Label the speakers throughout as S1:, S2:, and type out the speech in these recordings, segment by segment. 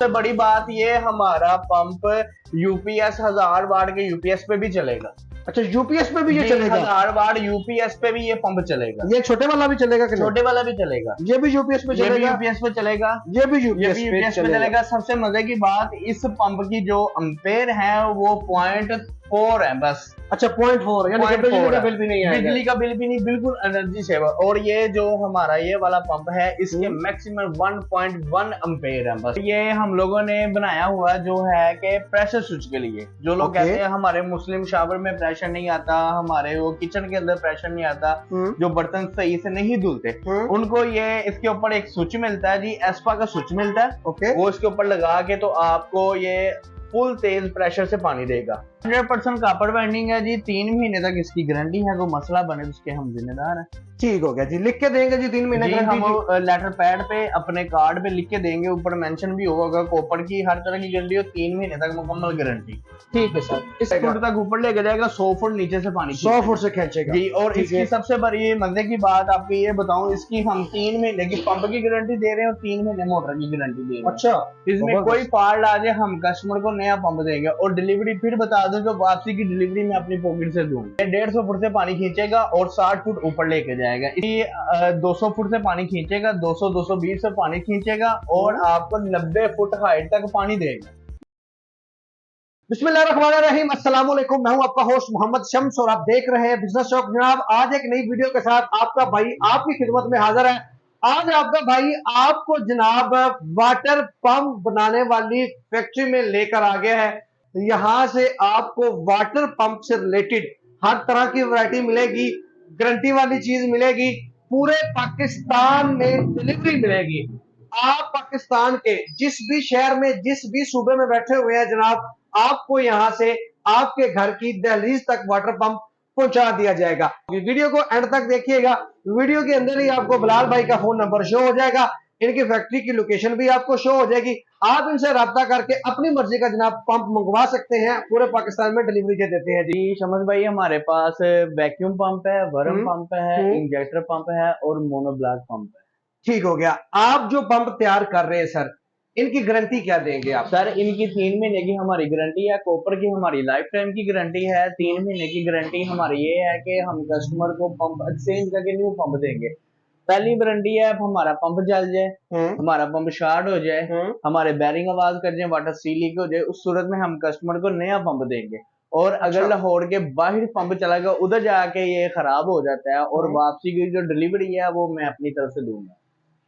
S1: सबसे बड़ी बात ये हमारा पंप यूपीएस 1000 वाट के यूपीएस पे भी चलेगा।
S2: अच्छा, यूपीएस पे भी ये चलेगा?
S1: 1000 वाट यूपीएस पे भी ये पंप चलेगा।
S2: ये छोटे वाला भी चलेगा कि
S1: छोटे वाला भी चलेगा।
S2: ये भी यूपीएस पे चलेगा?
S1: ये भी यूपीएस पे चलेगा।
S2: ये भी यूपीएस पे
S1: चलेगा। सबसे मजे की बात, इस पंप की जो अम्पेयर है वो 0.4 है बस।
S2: अच्छा, 0.4, यानी बिजली का बिल भी नहीं आएगा?
S1: बिजली का बिल भी नहीं, बिल्कुल एनर्जी सेवर। और ये जो हमारा ये वाला पंप है इसके मैक्सिमम 1.1 अम्पेयर है बस। ये हम लोगों ने बनाया हुआ जो है कि प्रेशर स्विच के लिए। जो लोग कहते हैं हमारे मुस्लिम शावर में प्रेशर नहीं आता, हमारे वो किचन के अंदर प्रेशर नहीं आता, जो बर्तन सही से नहीं धुलते, उनको ये इसके ऊपर एक स्विच मिलता है जी, एस्पा का स्विच मिलता है। वो इसके ऊपर लगा के तो आपको ये फुल तेज प्रेशर से पानी देगा। 100% कॉपर बाइंडिंग है जी। 3 महीने तक इसकी गारंटी है। कोई मसला बने तो उसके हम जिम्मेदार हैं।
S2: ठीक हो गया जी, लिख के देंगे जी 3 महीने
S1: की हम लेटर पैड पे अपने कार्ड पे लिख के देंगे। ऊपर मेंशन भी होगा कॉपर की हर तरह की गारंटी हो, 3 महीने तक मुकम्मल गारंटी।
S2: ठीक है सर।
S1: इस फुट तक ऊपर लेके जाएगा, 100 फुट नीचे से पानी
S2: 100 फुट से खींचेगा
S1: जी। और इसकी सबसे बड़ी मजे की बात आपको ये बताऊं, इसकी हम 3 महीने की पंप की गारंटी दे रहे हैं और 3 महीने मोटर की गारंटी दे रहे हैं।
S2: अच्छा,
S1: इसमें कोई फॉल्ट आ जाए हम कस्टमर को नया पंप देंगे। और डिलीवरी फिर बता दूं, जो वापसी की डिलीवरी में अपनी पॉकेट से दूंगा। 150 फुट से पानी खींचेगा और 60 फुट ऊपर लेके जाएगा। 200 फुट से पानी खींचेगा, 200-220 से पानी खींचेगा और आपको 90 फुट हाइट तक पानी देगा।
S2: बिस्मिल्लाहिर्रहमानिर्रहीम, अस्सलाम वालेकुम। मैं हूं आपका होस्ट मोहम्मद शम्स और आप देख रहे हैं बिजनेस शॉक। जनाब, आज एक नई वीडियो के साथ आपका भाई आपकी खिदमत में हाजिर है। आज आपका भाई आपको जनाब वाटर पंप बनाने वाली फैक्ट्री में लेकर आ गया है। यहां से आपको वाटर पंप से रिलेटेड हर तरह की वैरायटी मिलेगी, गारंटी वाली चीज मिलेगी, पूरे पाकिस्तान में डिलीवरी मिलेगी। आप पाकिस्तान के जिस भी शहर में, जिस भी सूबे में बैठे हुए हैं जनाब, आपको यहां से आपके घर की दहलीज तक वाटर पंप पहुंचा दिया जाएगा। वीडियो को एंड तक देखिएगा। वीडियो के अंदर ही आपको बिलाल भाई का फोन नंबर शो हो जाएगा, इनकी फैक्ट्री की लोकेशन भी आपको शो हो जाएगी। आप इनसे राब्ता करके अपनी मर्जी का जनाब पंप मंगवा सकते हैं। पूरे पाकिस्तान में डिलीवरी दे देते हैं जी।
S1: शमस भाई, हमारे पास वैक्यूम पंप है, वर्म पंप है, इंजेक्टर पंप है और मोनोब्लॉक पंप है।
S2: ठीक हो गया। आप जो पंप तैयार कर रहे हैं सर, इनकी गारंटी क्या देंगे आप?
S1: सर, इनकी 3 महीने की हमारी गारंटी है। कॉपर की हमारी लाइफ टाइम की गारंटी है। 3 महीने की गारंटी हमारी ये है कि हम कस्टमर को पंप एक्सचेंज करके न्यू पंप देंगे। पहली वारंटी है, हमारा पंप जल जाए, हमारा पंप शॉर्ट हो जाए, हमारे बैरिंग आवाज कर जाए, वाटर सी लीक हो जाए, उस सूरत में हम कस्टमर को नया पंप देंगे। और अगर लाहौर के बाहर पंप चला गया, उधर जाके ये खराब हो जाता है और वापसी की जो डिलीवरी है वो मैं अपनी तरफ से दूंगा।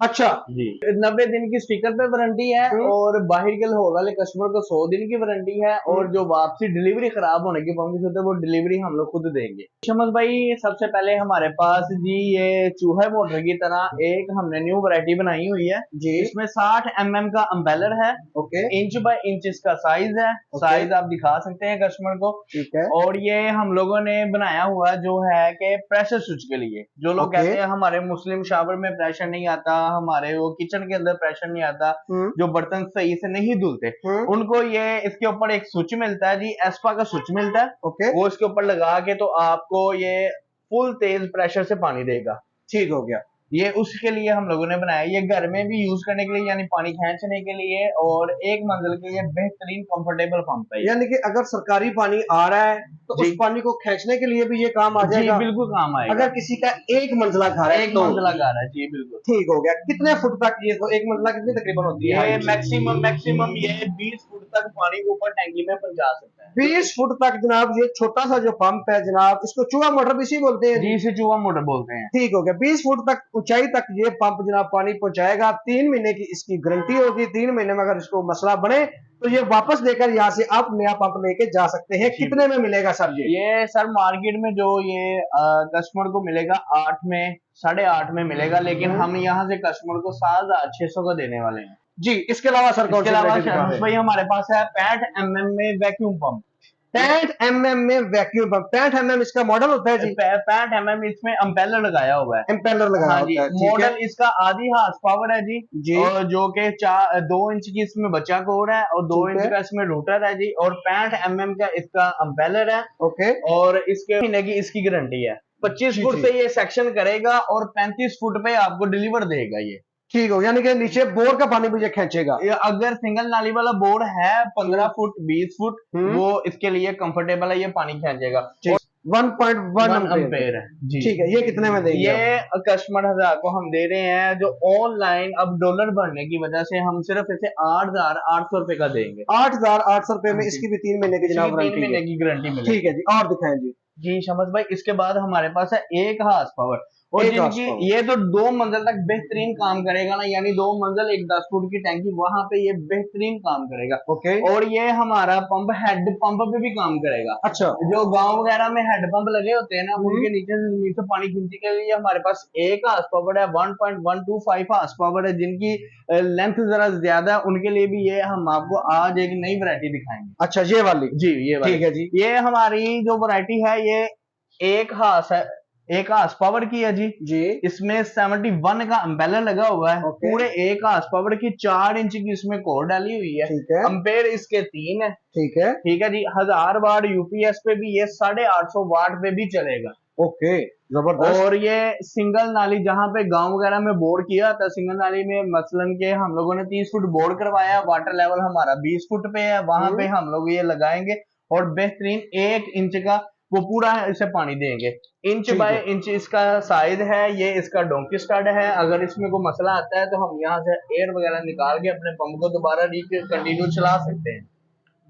S2: अच्छा
S1: जी। 90 दिन की स्टिकर पे वारंटी है और बाहर के लाहौर वाले कस्टमर को 100 दिन की वारंटी है। और जो वापसी डिलीवरी खराब होने की पंप की वो डिलीवरी हम लोग खुद देंगे। शमस भाई, सबसे पहले हमारे पास जी ये चूहा मोटर की तरह एक हमने न्यू वैरायटी बनाई हुई है जी। इसमें 60 mm का अम्बेलर है। ओके। इंच बाय इंच इसका साइज है। साइज आप दिखा सकते हैं कस्टमर को। ठीक है। और ये हम लोगों ने बनाया हुआ जो है कि प्रेशर स्विच के लिए। जो लोग कहते हैं हमारे मुस्लिम शावर में प्रेशर नहीं आता, हमारे वो किचन के अंदर प्रेशर नहीं आता, जो बर्तन सही से नहीं धुलते, उनको ये इसके ऊपर एक स्विच मिलता है जी, एस्पा का स्विच मिलता है। वो इसके ऊपर लगा के तो आपको ये फुल तेज प्रेशर से पानी देगा। ठीक हो गया। ये उसके लिए हम लोगों ने बनाया। ये घर में भी यूज करने के लिए, यानी पानी खींचने के लिए, और एक मंजिल के लिए बेहतरीन कंफर्टेबल पंप है।
S2: यानी कि अगर सरकारी पानी आ रहा है तो उस पानी को खींचने के लिए भी ये काम आ जाएगा।
S1: जी बिल्कुल काम आएगा।
S2: अगर किसी का एक मंजिला घर है,
S1: एक मंजिला घर है जी बिल्कुल।
S2: ठीक हो गया। कितने फुट तक ये तो एक मंजिला कितनी तकरीबन होती है?
S1: ये मैक्सिमम ये 20 फुट तक पानी को ऊपर टैंकी में पहुंचा सकता है।
S2: 20 फुट तक जनाब। ये छोटा सा जो पंप है जनाब, इसको चूहा मोटर भी इसी बोलते हैं
S1: जी, इसे चूहा मोटर बोलते हैं।
S2: ठीक हो गया। 20 फुट तक ऊंचाई तक ये पंप जनाब पानी पहुंचाएगा। 3 महीने की इसकी गारंटी होगी। 3 महीने में अगर इसको मसला बने तो ये वापस लेकर यहाँ से आप नया पंप लेके जा सकते हैं। कितने में मिलेगा सर
S1: ये सर मार्केट में जो ये कस्टमर को मिलेगा 8 में 8.5 में मिलेगा, लेकिन हम यहाँ से कस्टमर को 7,600 का देने वाले हैं
S2: जी। इसके अलावा सर कौन सा
S1: भाई हमारे पास है 65 mm में वैक्यूम पंप।
S2: 65 mm में वैक्यूम पंप। 65 mm इसका मॉडल होता है जी।
S1: 65 mm इसमें अम्पेलर लगाया हुआ है।
S2: अम्पेलर लगाया
S1: होता है। मॉडल इसका आधी हार्स पावर है जी। और जो के 2 इंच की इसमें बच्चा कोर है और 2 इंच का इसमें रोटर है जी। और 65 mm का इसका अम्पेलर है। ओके। और इसके महीने की इसकी गारंटी है। 25 फुट से ये सेक्शन करेगा और 35 फुट पे आपको डिलीवर देगा ये।
S2: ठीक हो, यानी कि नीचे बोर का पानी भी ये खींचेगा।
S1: अगर सिंगल नाली वाला बोर है 15 फुट 20 फुट, वो इसके लिए कंफर्टेबल है, ये पानी खींचेगा।
S2: 1.1
S1: एम्पेयर है जी।
S2: ठीक है, ये कितने में देंगे?
S1: ये कस्टमर हजार को हम दे रहे हैं, जो ऑनलाइन अब डॉलर बढ़ने की वजह से हम सिर्फ इसे 8,800 रुपए का देंगे।
S2: 8,800 रुपए में इसकी भी 3 महीने की जनाब
S1: 3 महीने की गारंटी मिलेगी।
S2: ठीक है जी, और दिखाएं जी।
S1: जी शमस भाई, इसके बाद हमारे पास है 1 हार्स पावर, और
S2: एक
S1: जिनकी
S2: horsepower।
S1: ये तो 2 मंजिल तक बेहतरीन काम करेगा ना, यानी 2 मंजिल एक 10 फुट की टैंकी, वहां पे ये बेहतरीन काम करेगा।
S2: ओके।
S1: और ये हमारा पंप हेड पंप पे भी काम करेगा।
S2: अच्छा।
S1: जो गांव वगैरह में हेड पंप लगे होते हैं ना, उनके नीचे से जमीन से पानी खींचने के लिए हमारे पास 1 हार्स पावर है, 1.125 हार्स पावर है। जिनकी लेंथ जरा ज्यादा है उनके लिए भी ये हम आपको आज एक नई वैरायटी दिखाएंगे।
S2: अच्छा, ये वाली
S1: जी, ये वाली
S2: ठीक है जी।
S1: ये हमारी जो वैरायटी है, ये 1 हार्स है, 1 हार्स पावर की है जी। इसमें 71 का अम्बेलर लगा हुआ है। पूरे 1 हार्स पावर की 4 इंच की इसमें कोर डाली हुई है।
S2: ठीक है।
S1: अम्पेयर इसके 3 है।
S2: ठीक है।
S1: ठीक है जी। 1000 वाट यूपीएस पे भी, ये 850 वाट पे भी चलेगा।
S2: ओके, जबरदस्त।
S1: और ये सिंगल नाली, जहां पे गांव वगैरह में बोर किया था, सिंगल नाली में मसलन के हम लोगों ने 30 फुट बोर करवाया, वाटर लेवल हमारा 20 फुट पे है, वहां पे हम लोग ये लगाएंगे और बेहतरीन 1 इंच का वो पूरा इसे पानी देंगे। इंच बाय इंच इसका साइज है। ये इसका डोंकी स्टड है। अगर इसमें कोई मसला आता है तो हम यहाँ से एयर वगैरह निकाल के अपने पंप को दोबारा कंटिन्यू चला सकते हैं।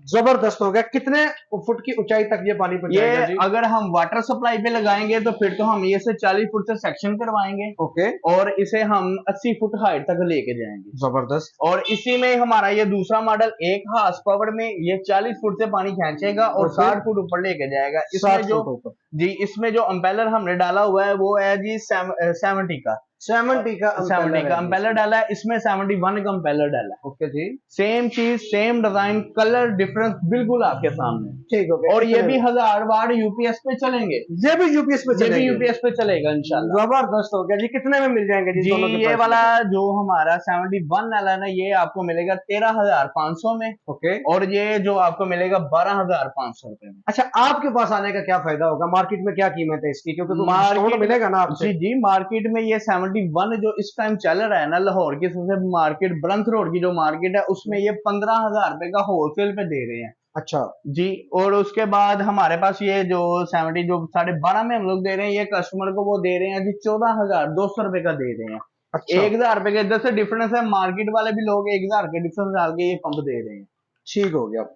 S2: जबरदस्त हो गया। कितने फुट की ऊंचाई तक ये पानी पहुंचाएगा जी?
S1: अगर हम वाटर सप्लाई पे लगाएंगे तो फिर तो हम ये से 40 फुट से सेक्शन करवाएंगे।
S2: ओके।
S1: और इसे हम 80 फुट हाइट तक लेके जाएंगे।
S2: जबरदस्त।
S1: और इसी में हमारा ये दूसरा मॉडल 1 हार्स पावर में ये 40 फुट से पानी खींचेगा और 60 फुट ऊपर लेके जाएगा। इसमें जो जी, इसमें जो अम्पेलर हमने डाला हुआ है वो है जी 70 का
S2: 70 का
S1: अम्पेलर डाला है। इसमें 71 का अम्पेलर डाला है।
S2: ओके जी।
S1: सेम चीज, सेम डिजाइन, कलर डिफरेंस बिल्कुल आपके सामने।
S2: ठीक हो गया।
S1: और ये भी 1000 वाट यूपीएस पे चलेंगे।
S2: ये भी यूपीएस पे चलेगा?
S1: यूपीएस पे चलेगा इंशाल्लाह।
S2: जबरदस्त हो गया जी। कितने में मिल जाएंगे जी?
S1: ये वाला जो हमारा 71 वाला ना, ये आपको मिलेगा 13,500 में।
S2: ओके।
S1: और ये जो आपको मिलेगा 12,500 रुपए में।
S2: अच्छा, आपके पास आने का क्या फायदा होगा? मार्केट में क्या कीमत है इसकी? क्योंकि
S1: मार्केट
S2: मिलेगा ना आपसे।
S1: जी, मार्केट में ये 71 जो इस टाइम चल रहा है ना, लाहौर की सबसे मार्केट, ब्रंथ रोड की जो मार्केट है, उसमें ये 15,000 रुपए का होलसेल पे दे रहे हैं।
S2: अच्छा
S1: जी। और उसके बाद हमारे पास ये जो 70 जो 12.5 में हम लोग दे रहे हैं, ये कस्टमर को वो दे रहे हैं जी 14,200 रुपए का दे रहे हैं।
S2: अच्छा।
S1: 1,000 रुपए के इधर से डिफरेंस है। मार्केट वाले भी लोग 1,000 के डिफरेंस डाल के ये पंप दे रहे हैं।
S2: ठीक हो गया।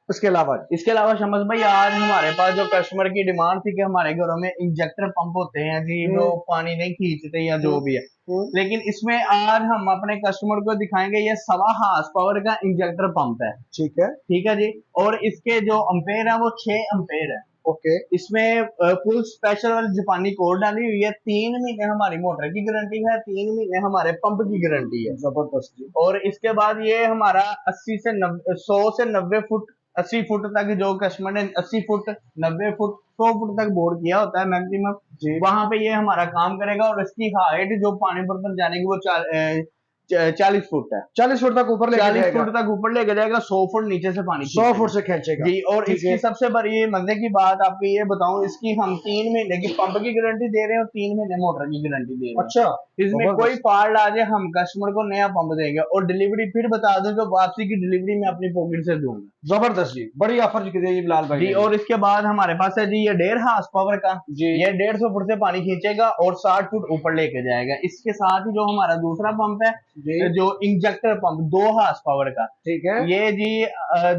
S2: इसके अलावा
S1: शमस भाई, आज हमारे पास जो कस्टमर की डिमांड थी कि हमारे घरों में इंजेक्टर पंप होते हैं जी, वो पानी नहीं खींचते या जो भी है, लेकिन इसमें आज हम अपने कस्टमर को दिखाएंगे ये 1.25 हार्स पावर का इंजेक्टर पंप है। ठीक है जी। और इसके जो अम्पेयर है वो 6 अम्पेयर है।
S2: ओके।
S1: इसमें फुल स्पेशल वाली जापानी कोड डाली हुई है। 3 महीने हमारी मोटर की गारंटी है, 3 महीने हमारे पंप की गारंटी है।
S2: जबरदस्त।
S1: और इसके बाद ये हमारा 80 से 90 100 से 90 फुट 80 फुट तक, जो कस्टमर ने 80 फुट 90 फुट 100 फुट तक बोर किया होता है मैक्सिमम, वहां पे ये हमारा काम करेगा। और इसकी हाइट जो पानी पर जाने की वो 40 फुट है।
S2: 40 फुट तक ऊपर लेके
S1: 40 फुट तक ऊपर लेके जाएगा। 100 फुट नीचे से पानी
S2: 100 फुट से खींचेगा
S1: जी। और इसकी सबसे बड़ी मजे की बात आपको ये बताऊं, इसकी हम 3 महीने की पंप की गारंटी दे रहे हैं और 3 महीने मोटर की गारंटी दे रहे हैं।
S2: अच्छा।
S1: इसमें कोई फॉल्ट आ जाए हम कस्टमर को नया पंप देंगे। और डिलीवरी फिर बता दूं तो वापसी की डिलीवरी मैं अपनी पॉकेट से दूंगा।
S2: जबरदस्त जी, बड़ी ऑफर जी बिलाल भाई
S1: जी। और इसके बाद हमारे पास है जी ये 1.5 हार्स पावर का जी। ये 150 फुट से पानी खींचेगा और 60 फुट ऊपर लेके जाएगा। इसके साथ ही जो हमारा दूसरा पंप है जी, जो इंजेक्टर पंप 2 हार्स पावर का, ठीक है, ये जी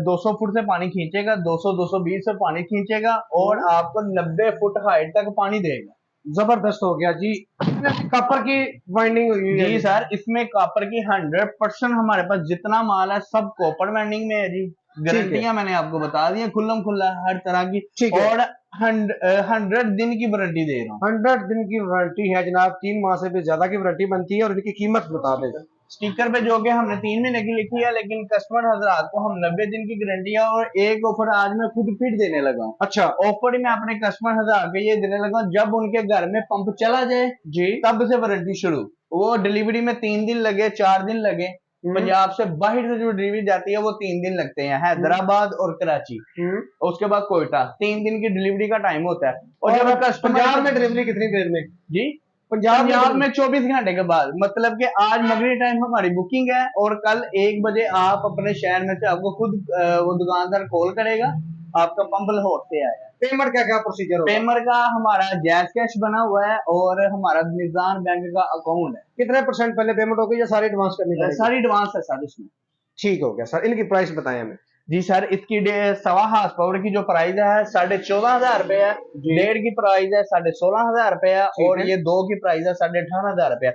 S1: 200 फुट से पानी खींचेगा, 200-220 से पानी खींचेगा और आपको 90 फुट हाइट तक पानी देगा।
S2: जबरदस्त हो गया जी। कॉपर की वाइंडिंग हुई है
S1: जी सर, इसमें कॉपर की 100% हमारे पास जितना माल है सब कॉपर वाइंडिंग में है जी। गारंटियां मैंने आपको बता दी है खुल्लम खुल्ला हर तरह की। और 100 दिन की वारंटी दे रहा हूँ।
S2: 100 दिन की वारंटी है जनाब। 3 माह से भी ज्यादा की वारंटी बनती है। और इनकी कीमत बता दें।
S1: स्टिकर पे जो कि हमने 3 महीने की लिखी है, लेकिन कस्टमर हजरात को हम 90 दिन की गारंटी है। और एक ऑफर आज मैं खुद फिर देने लगा हूँ।
S2: अच्छा।
S1: ऑफर मैं अपने कस्टमर हजरात को ये देने लगा हूँ, जब उनके घर में पंप चला जाए जी, तब से वारंटी शुरू। वो डिलीवरी में 3 दिन लगे 4 दिन लगे, पंजाब से बाहर से जो डिलीवरी जाती है वो 3 दिन लगते हैं, हैदराबाद और कराची। उसके बाद कोयटा 3 दिन की डिलीवरी का टाइम होता है। और जब
S2: पंजाब में डिलीवरी कितनी देर में
S1: जी? पंजाब में 24 घंटे के बाद, मतलब कि आज मगरिब टाइम हमारी बुकिंग है और कल 1 बजे आप अपने शहर में से आपको खुद वो दुकानदार कॉल करेगा, आपका पंप लाहौर से आया।
S2: पेमेंट क्या क्या प्रोसीजर होगा?
S1: पेमेंट का हमारा जैज कैश बना हुआ है और हमारा निजान बैंक का अकाउंट है।
S2: कितने % पहले पेमेंट होगी या सारी एडवांस करनी पड़ेगी?
S1: सारी एडवांस है सर इसमें।
S2: ठीक हो गया सर, इनकी प्राइस बताएं हमें।
S1: जी सर, इसकी 1.25 हार्स पावर की जो प्राइस है 14,500 रुपए है, 1.5 की प्राइस है 16,500 रुपए है और ये 2 की प्राइस है 18,500 रुपए।